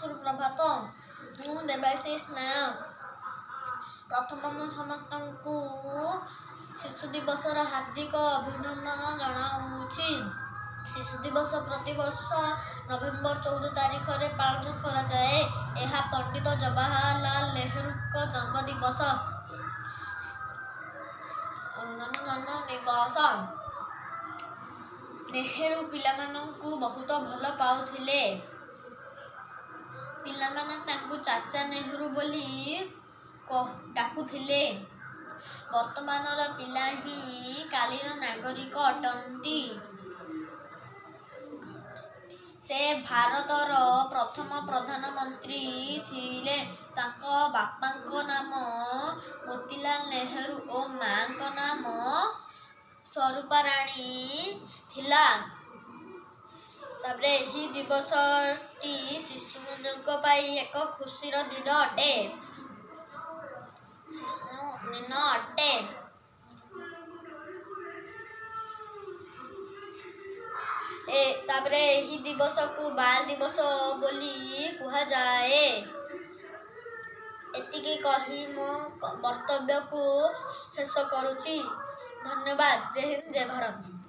सुप्रभात। मु देवाशीष नायक। प्रथम मु समस्तंकु शिशु दिवस हार्दिक अभिनंदन जनाऊँछि। शिशु दिवस प्रति वर्ष नवेम्बर 14 तारिख में पालन कराए। यह पंडित जवाहरलाल नेहरू जन्म दिवस। नेहरू पिलामानंकु बहुत भल पाउथिले। पिलामाने तांकु चाचा नेहरू बोली डाकुथिले। वर्तमानर पिला ही कालीन नागरिक अटंती। से भारतर प्रथम प्रधानमंत्री थिले। तांको बापांको नाम मोतीलाल नेहरू और माँ को नाम स्वरूपा राणी थिला। तापरे ही दिवसटी शिशुमानक पाई एक खुशीर दिन अटे। तापरे ही दिवस को बाल दिवस बोली कहा जाए। एतिकी कही मो कर्तव्य को शेष करुछि। धन्यवाद। जय हिंद, जय भारत।